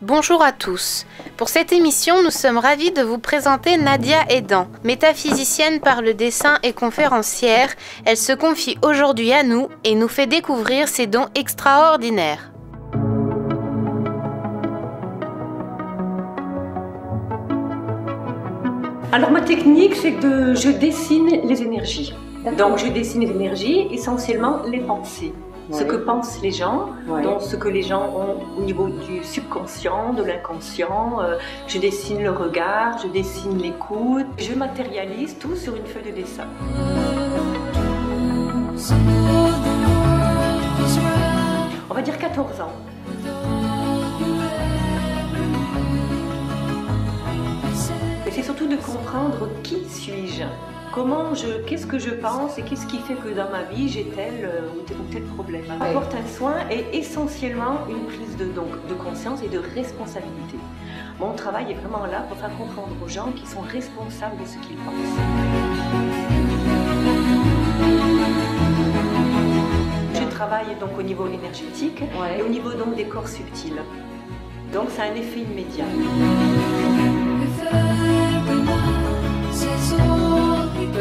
Bonjour à tous. Pour cette émission, nous sommes ravis de vous présenter Nadia Edan. Métaphysicienne par le dessin et conférencière, elle se confie aujourd'hui à nous et nous fait découvrir ses dons extraordinaires. Alors ma technique, c'est que je dessine les énergies. Donc je dessine les énergies, essentiellement les pensées. Ce que pensent les gens, donc ce que les gens ont au niveau du subconscient, de l'inconscient. Je dessine le regard, je dessine l'écoute. Je matérialise tout sur une feuille de dessin. On va dire 14 ans. Et c'est surtout de comprendre qui suis-je. Qu'est-ce que je pense et qu'est-ce qui fait que dans ma vie j'ai tel ou tel problème. Apporte un soin et essentiellement une prise de conscience et de responsabilité. Mon travail est vraiment là pour faire comprendre aux gens qu'ils sont responsables de ce qu'ils pensent. Je travaille donc au niveau énergétique et au niveau donc des corps subtils. Donc ça a un effet immédiat.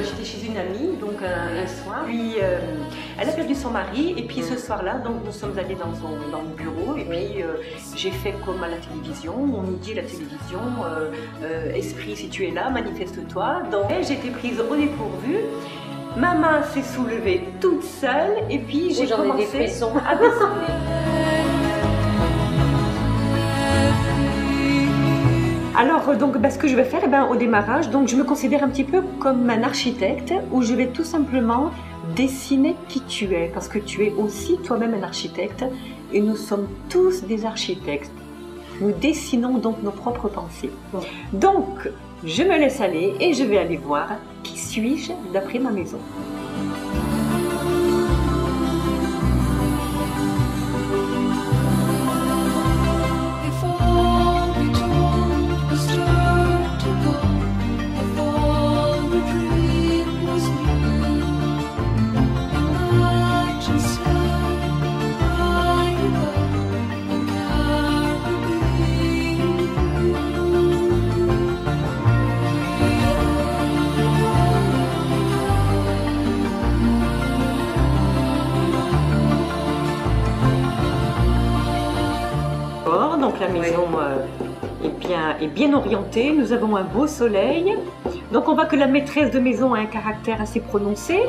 J'étais chez une amie, donc un soir, puis elle a perdu son mari, et puis ce soir-là, donc nous sommes allés dans le bureau, et puis j'ai fait comme à la télévision, on nous dit à la télévision, esprit si tu es là, manifeste-toi. Donc j'ai été prise au dépourvu, ma main s'est soulevée toute seule, et puis j'ai commencé à dessiner. Alors, donc, ce que je vais faire, au démarrage, donc, je me considère un petit peu comme un architecte où je vais tout simplement dessiner qui tu es, parce que tu es aussi toi-même un architecte et nous sommes tous des architectes. Nous dessinons donc nos propres pensées. Donc, je me laisse aller et je vais aller voir qui suis-je d'après ma maison. Donc la maison est bien orientée, nous avons un beau soleil. Donc on voit que la maîtresse de maison a un caractère assez prononcé,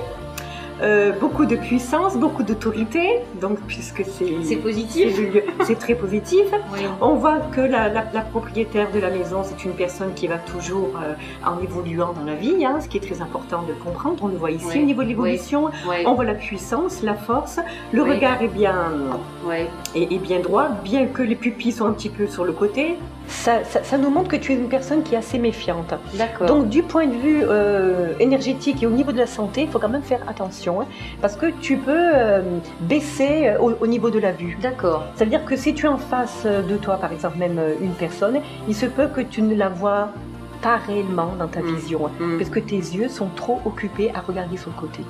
beaucoup de puissance, beaucoup d'autorité, donc puisque c'est positif, c'est très positif. On voit que la propriétaire de la maison, c'est une personne qui va toujours en évoluant dans la vie, ce qui est très important de comprendre. On le voit ici au niveau de l'évolution, on voit la puissance, la force, le regard est bien droit, bien que les pupilles sont un petit peu sur le côté. Ça nous montre que tu es une personne qui est assez méfiante. Donc du point de vue énergétique et au niveau de la santé, il faut quand même faire attention parce que tu peux baisser au niveau de la vue. Ça veut dire que si tu es en face de toi, par exemple même une personne, il se peut que tu ne la vois pas réellement dans ta vision, parce que tes yeux sont trop occupés à regarder sur le côté.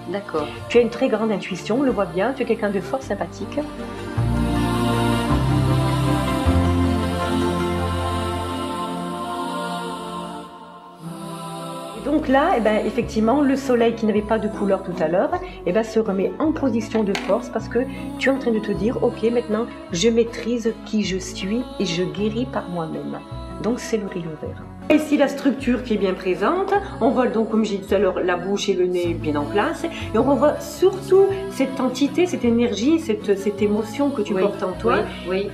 Tu as une très grande intuition, on le voit bien, tu es quelqu'un de fort sympathique. Donc là, effectivement, le soleil qui n'avait pas de couleur tout à l'heure, se remet en position de force parce que tu es en train de te dire, ok, maintenant, je maîtrise qui je suis et je guéris par moi-même. Donc c'est le rayon vert. Ici la structure qui est bien présente, on voit donc comme j'ai dit tout à l'heure la bouche et le nez bien en place et on revoit surtout cette entité, cette énergie, cette émotion que tu portes en toi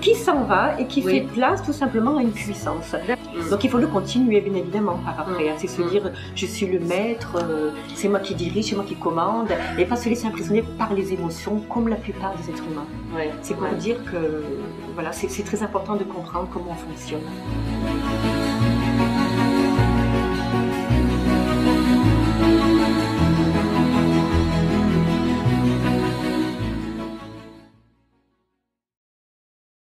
qui s'en va et qui fait place tout simplement à une puissance. Donc il faut le continuer bien évidemment par après, c'est se dire je suis le maître, c'est moi qui dirige, c'est moi qui commande et pas se laisser impressionner par les émotions comme la plupart des êtres humains. C'est pour dire que voilà, c'est très important de comprendre comment on fonctionne.